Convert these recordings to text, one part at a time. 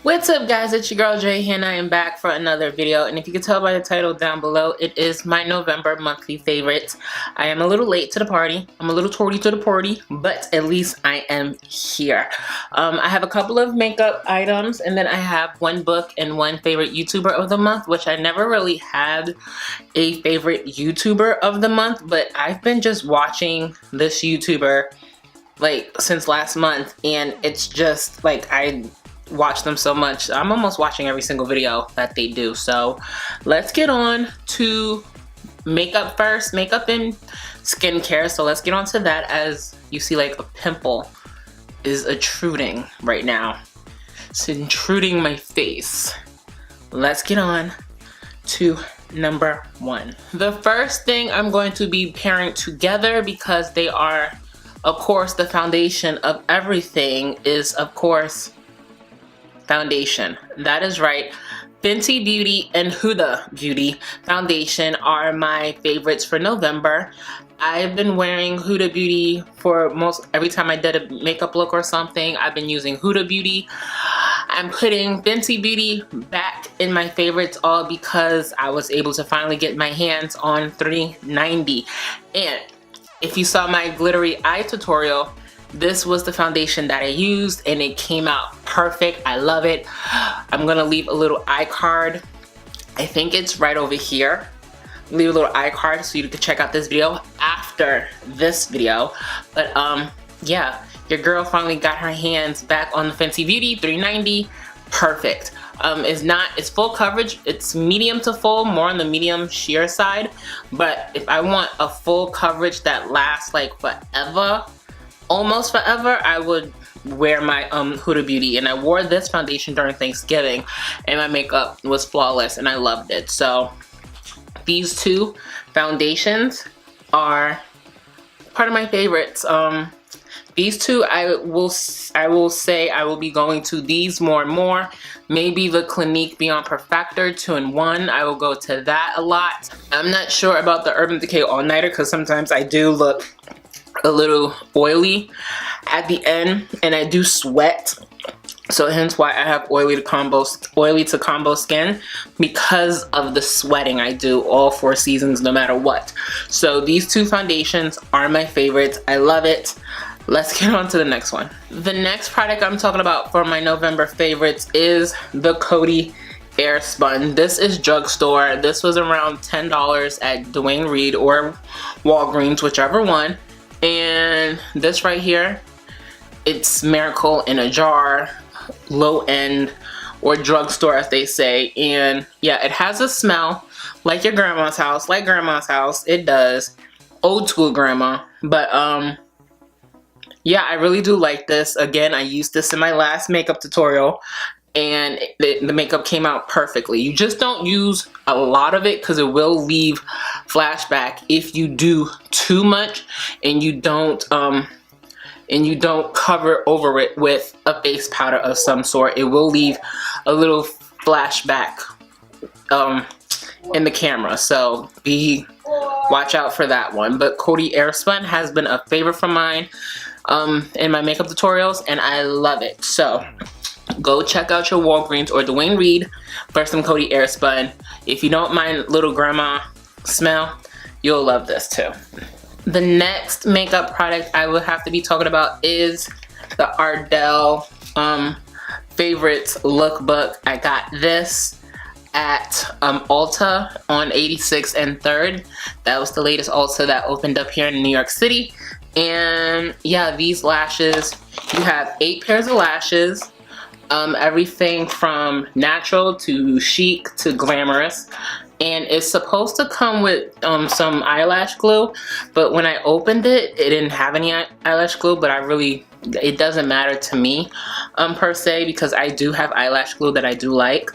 What's up, guys? It's your girl Jay here, and I am back for another video. And if you can tell by the title down below, it is my November monthly favorites. I am a little late to the party. I'm a little tardy to the party, but at least I am here. I have a couple of makeup items, and then I have one book and one favorite YouTuber of the month, which I never really had a favorite YouTuber of the month, but I've been just watching this YouTuber like since last month, and it's just like I watch them so much. I'm almost watching every single video that they do. So let's get on to makeup first. Makeup and skincare. So let's get on to that. As you see, like, a pimple is intruding right now. It's intruding my face. Let's get on to number one. The first thing I'm going to be pairing together, because they are, of course, the foundation of everything, is, of course, foundation. That is right. Fenty Beauty and Huda Beauty foundation are my favorites for November. I've been wearing Huda Beauty for every time I did a makeup look or something. I've been using Huda Beauty. I'm putting Fenty Beauty back in my favorites, all because I was able to finally get my hands on $3.90. And if you saw my glittery eye tutorial, this was the foundation that I used, and it came out perfect. I love it. I'm gonna leave a little eye card. I think it's right over here. Leave a little eye card so you can check out this video after this video. But yeah, your girl finally got her hands back on the Fenty Beauty $3.90. Perfect. It's full coverage. It's medium to full, more on the medium sheer side. But if I want a full coverage that lasts like forever, almost forever, I would wear my Huda Beauty. And I wore this foundation during Thanksgiving, and my makeup was flawless, and I loved it. So these two foundations are part of my favorites. These two, I will say I will be going to these more and more. Maybe the Clinique Beyond Perfector 2-in-1. I will go to that a lot. I'm not sure about the Urban Decay All Nighter, because sometimes I do look a little oily at the end, and I do sweat, so hence why I have oily to combo skin, because of the sweating I do all 4 seasons no matter what. So these two foundations are my favorites. I love it. Let's get on to the next one. The next product I'm talking about for my November favorites is the Coty Airspun. This is drugstore. This was around $10 at Dwayne Reed or Walgreens, whichever one. And this right here, it's Miracle in a jar, low end, or drugstore as they say. And yeah, it has a smell like your grandma's house, like grandma's house. It does. Old school grandma. But yeah, I really do like this. Again, I used this in my last makeup tutorial, and the makeup came out perfectly. You just don't use a lot of it, because it will leave flashback if you do too much and you don't cover over it with a face powder of some sort. It will leave a little flashback in the camera, so watch out for that one. But Coty Airspun has been a favorite from mine in my makeup tutorials, and I love it. So go check out your Walgreens or Dwayne Reed for some Coty Airspun. If you don't mind little grandma smell, you'll love this too. The next makeup product I will have to be talking about is the Ardell Favorites Lookbook. I got this at Ulta on 86th and 3rd. That was the latest Ulta that opened up here in New York City. And yeah, these lashes, you have 8 pairs of lashes. Everything from natural to chic to glamorous, and it's supposed to come with some eyelash glue, but when I opened it, it didn't have any eyelash glue. But it doesn't matter to me per se, because I do have eyelash glue that I do like.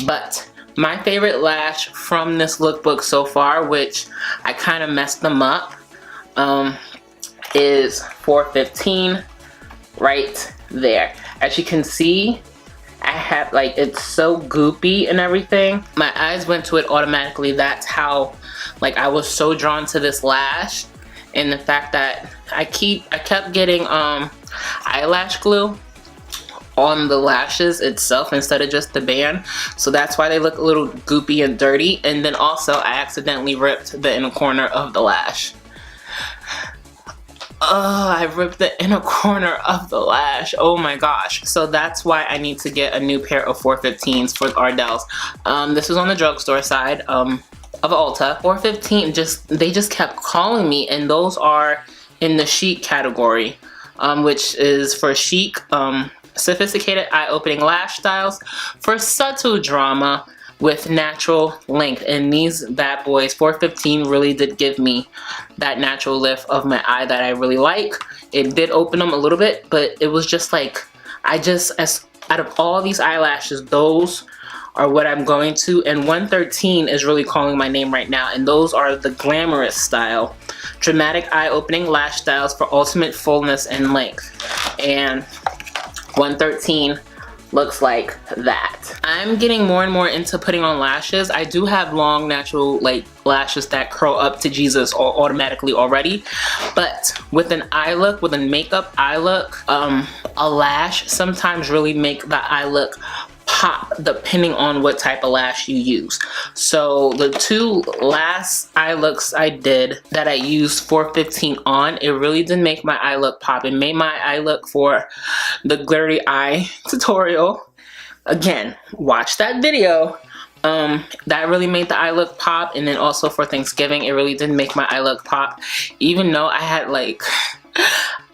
But my favorite lash from this lookbook so far, which I kind of messed them up, is 415 right there. As you can see, I have, like, it's so goopy and everything. My eyes went to it automatically. That's how, like, I was so drawn to this lash. And the fact that I kept getting eyelash glue on the lashes itself instead of just the band, so that's why they look a little goopy and dirty. And then also I accidentally ripped the inner corner of the lash. Oh, I ripped the inner corner of the lash. Oh my gosh. So that's why I need to get a new pair of 415s for Ardell's. This is on the drugstore side of Ulta. 415, they just kept calling me, and those are in the chic category, which is for chic, sophisticated eye-opening lash styles for subtle drama with natural length. And these bad boys, 415, really did give me that natural lift of my eye that I really like. It did open them a little bit, but it was just like, out of all these eyelashes, those are what I'm going to. And 113 is really calling my name right now, and those are the glamorous style, dramatic eye-opening lash styles for ultimate fullness and length. And 113 looks like that. I'm getting more and more into putting on lashes. I do have long natural like lashes that curl up to Jesus automatically already, but with an eye look, with a makeup eye look, a lash sometimes really make the eye look pop depending on what type of lash you use. So the two last eye looks I did that I used 415 on, it really did make my eye look pop. It made my eye look for the Glittery Eye tutorial. Again, watch that video. That really made the eye look pop. And then also for Thanksgiving, it really did make my eye look pop, even though I had like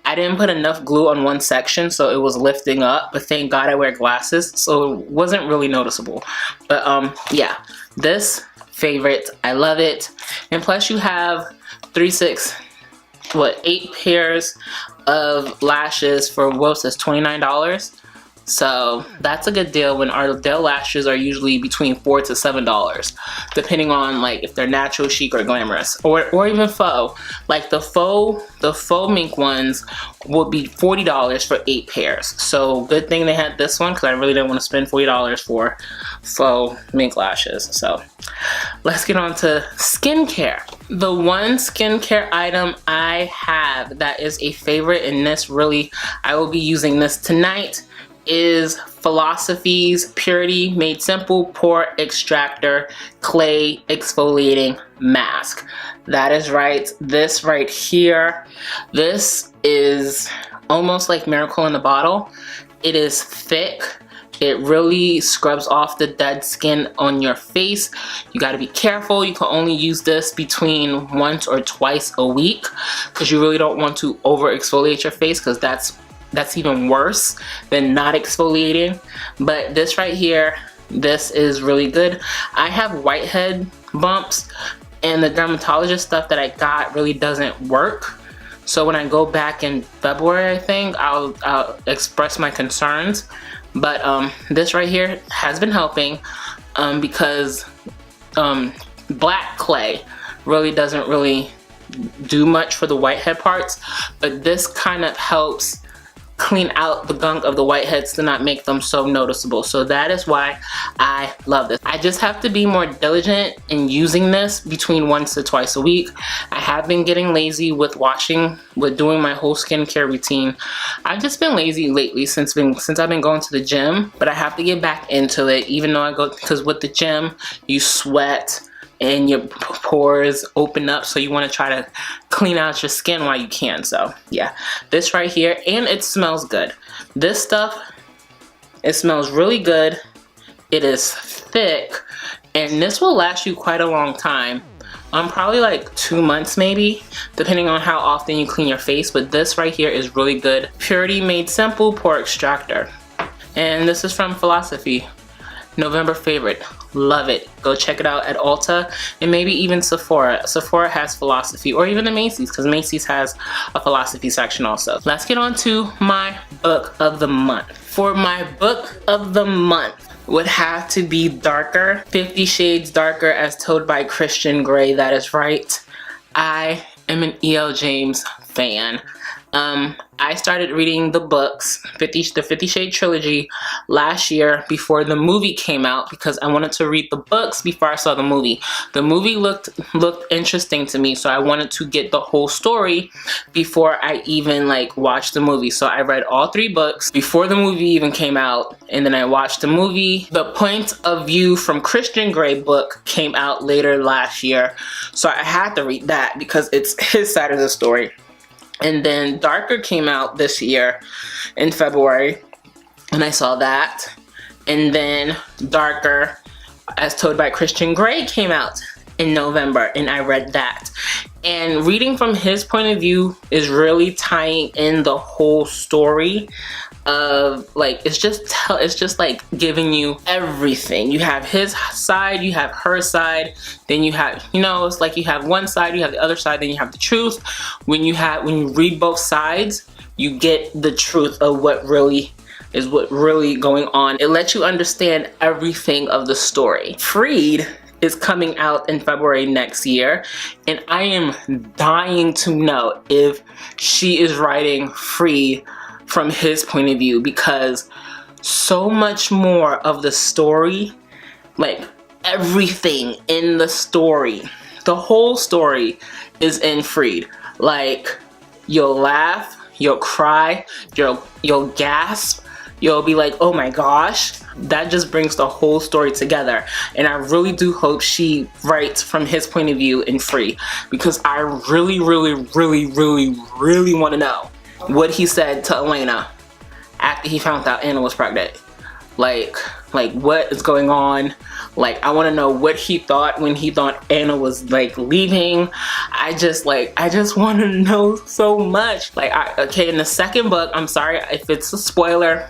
I didn't put enough glue on one section, so it was lifting up, but thank God I wear glasses, so it wasn't really noticeable. But yeah, this favorite, I love it. And plus you have 8 pairs of lashes for, what's this, $29? So that's a good deal when Ardell lashes are usually between $4 to $7, depending on like if they're natural, chic, or glamorous, or even faux. Like the faux mink ones would be $40 for 8 pairs. So good thing they had this one, because I really didn't want to spend $40 for faux mink lashes. So let's get on to skincare. The one skincare item I have that is a favorite, and this really, I will be using this tonight, is Philosophy's Purity Made Simple Pore Extractor Clay Exfoliating Mask. That is right, this right here. This is almost like Miracle in the Bottle. It is thick. It really scrubs off the dead skin on your face. You got to be careful. You can only use this between once or twice a week, because you really don't want to over exfoliate your face, because that's even worse than not exfoliating. But this right here, this is really good. I have whitehead bumps, and the dermatologist stuff that I got really doesn't work. So when I go back in February, I think I'll express my concerns. But this right here has been helping, because black clay really doesn't really do much for the whitehead parts, but this kind of helps clean out the gunk of the whiteheads to not make them so noticeable. So that is why I love this. I just have to be more diligent in using this between once to twice a week. I have been getting lazy with doing my whole skincare routine. I've just been lazy lately since I've been going to the gym, but I have to get back into it, even though because with the gym you sweat and your pores open up, so you want to try to clean out your skin while you can. So yeah, this right here, and it smells good. This stuff, it smells really good. It is thick, and this will last you quite a long time. Probably like 2 months maybe, depending on how often you clean your face. But this right here is really good. Purity Made Simple Pore Extractor, and this is from Philosophy. November favorite. Love it. Go check it out at Ulta, and maybe even Sephora. Sephora has Philosophy, or even the Macy's, because Macy's has a Philosophy section also. Let's get on to my book of the month. For my book of the month would have to be Darker, 50 Shades Darker, as told by Christian Grey. That is right. I am an E.L. James fan. I started reading the books, the 50 Shade trilogy, last year before the movie came out because I wanted to read the books before I saw the movie. The movie looked interesting to me, so I wanted to get the whole story before I even like watched the movie. So I read all 3 books before the movie even came out, and then I watched the movie. The Point of View from Christian Grey book came out later last year, so I had to read that because it's his side of the story. And then Darker came out this year in February, and I saw that. And then Darker, as Told by Christian Grey, came out in November, and I read that. And reading from his point of view is really tying in the whole story of like, it's just like giving you everything. You have his side, you have her side, then you have, you know, it's like you have one side, you have the other side, then you have the truth. When you read both sides, you get the truth of what really going on. It lets you understand everything of the story. Freed is coming out in February next year, and I am dying to know if she is writing Freed from his point of view, because so much more of the story, like everything in the story, the whole story is in Freed. Like, you'll laugh, you'll cry, you'll gasp, you'll be like, oh my gosh. That just brings the whole story together. And I really do hope she writes from his point of view in Freed, because I really want to know what he said to Elena after he found out Anna was pregnant. Like what is going on? Like, I want to know what he thought when he thought Anna was like leaving. I just want to know so much. Like, okay, in the second book, I'm sorry if it's a spoiler,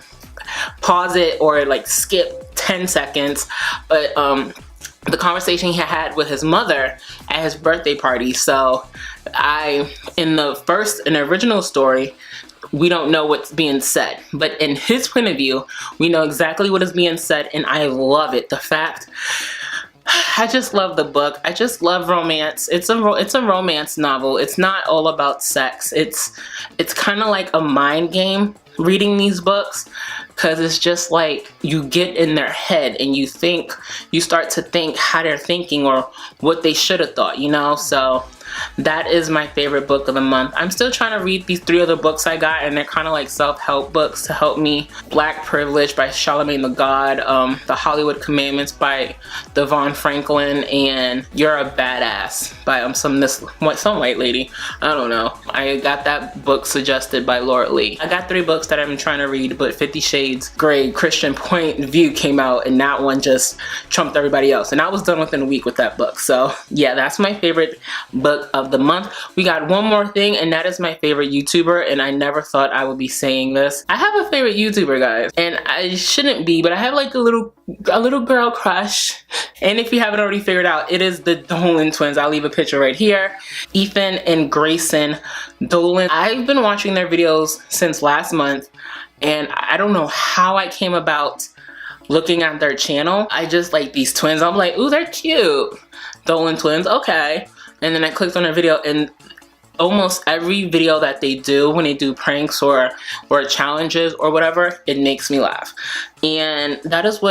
pause it or like skip 10 seconds, but the conversation he had with his mother at his birthday party. So in the original story, we don't know what's being said, but in his point of view, we know exactly what is being said, and I love it. The fact, I just love the book. I just love romance. It's a romance novel. It's not all about sex. It's kind of like a mind game reading these books, because it's just like you get in their head and you start to think how they're thinking or what they should have thought, you know? So that is my favorite book of the month. I'm still trying to read these 3 other books I got, and they're kind of like self-help books to help me. Black Privilege by Charlemagne the God, The Hollywood Commandments by Devon Franklin, and You're a Badass by some white lady. I don't know. I got that book suggested by Laura Lee. I got 3 books that I'm trying to read, but 50 Shades Grey Christian Point of View came out, and that one just trumped everybody else. And I was done within a week with that book. So yeah, that's my favorite book of the month. We got one more thing, and that is my favorite YouTuber, and I never thought I would be saying this. I have a favorite YouTuber, guys, and I shouldn't be, but I have like a little girl crush. And if you haven't already figured out, it is the Dolan twins. I'll leave a picture right here. Ethan and Grayson Dolan. I've been watching their videos since last month, and I don't know how I came about looking at their channel. I just like these twins. I'm like, ooh, they're cute. Dolan twins, okay. And then I clicked on their video, and almost every video that they do, when they do pranks or challenges or whatever, it makes me laugh. And that is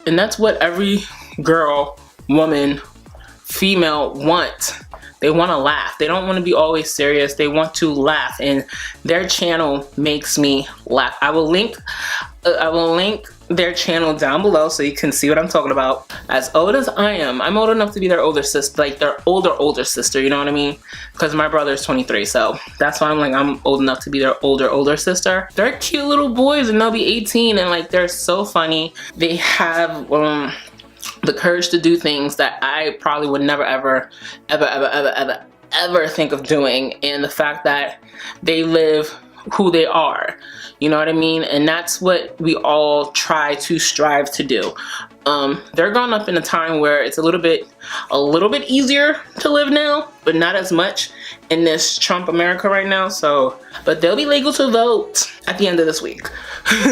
that's what every girl, woman, female wants. They want to laugh. They don't want to be always serious. They want to laugh, and their channel makes me laugh. I will link their channel down below so you can see what I'm talking about. As old as I am, I'm old enough to be their older sister, like their older sister, you know what I mean? Because my brother's 23, so that's why I'm old enough to be their older sister. They're cute little boys, and they'll be 18, and like they're so funny. They have the courage to do things that I probably would never ever think of doing, and the fact that they live who they are, you know what I mean? And that's what we all try to strive to do. They're growing up in a time where it's a little bit easier to live now, but not as much in this Trump America right now. So, but they'll be legal to vote at the end of this week.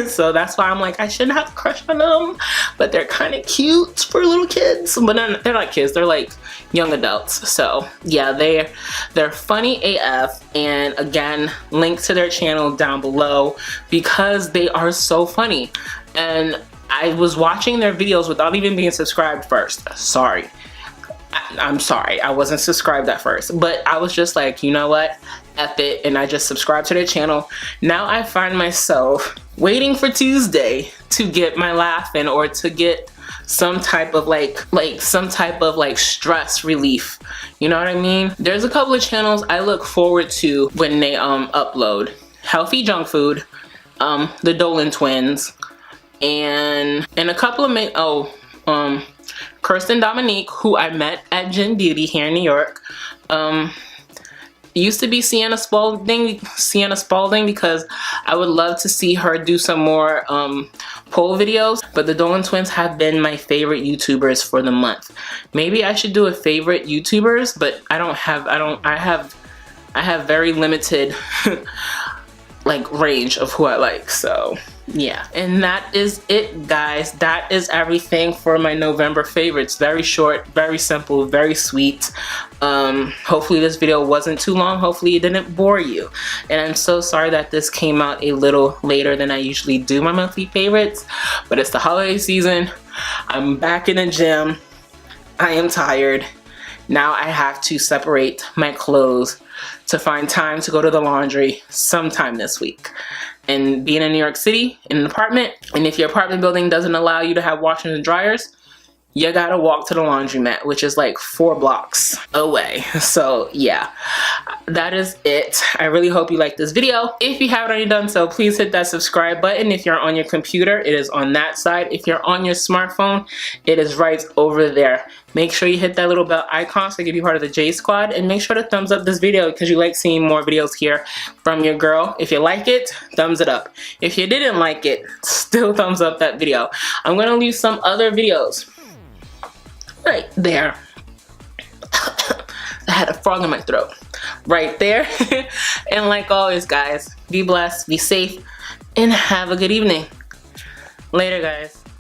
So that's why I'm like, I shouldn't have a crush on them, but they're kind of cute for little kids. But they're not kids, they're like young adults. So yeah, they're funny AF, and again, link to their channel down below because they are so funny. And I was watching their videos without even being subscribed first. Sorry. I'm sorry, I wasn't subscribed at first, but I was just like, you know what, F it, and I just subscribed to their channel. Now I find myself waiting for Tuesday to get my laugh in, or to get some type of like stress relief, you know what I mean? There's a couple of channels I look forward to when they upload: Healthy Junk Food, the Dolan Twins, and a couple of Kirsten Dominique, who I met at Gin Beauty here in New York. Used to be Sienna Spalding, because I would love to see her do some more poll videos. But the Dolan Twins have been my favorite YouTubers for the month. Maybe I should do a favorite YouTubers, but I have very limited like range of who I like. So yeah, and that is it, guys. That is everything for my November favorites. Very short, very simple, very sweet. Hopefully this video wasn't too long. Hopefully it didn't bore you. And I'm so sorry that this came out a little later than I usually do my monthly favorites, but it's the holiday season. I'm back in the gym. I am tired. Now I have to separate my clothes to find time to go to the laundry sometime this week. And being in New York City, in an apartment, and if your apartment building doesn't allow you to have washers and dryers, you gotta walk to the laundromat, which is like 4 blocks away. So yeah, that is it. I really hope you liked this video. If you haven't already done so, please hit that subscribe button. If you're on your computer, it is on that side. If you're on your smartphone, it is right over there. Make sure you hit that little bell icon so you can be part of the J Squad, and make sure to thumbs up this video because you like seeing more videos here from your girl. If you like it, thumbs it up. If you didn't like it, still thumbs up that video. I'm gonna leave some other videos right there. I had a frog in my throat. Right there. And like always, guys, be blessed, be safe, and have a good evening. Later, guys.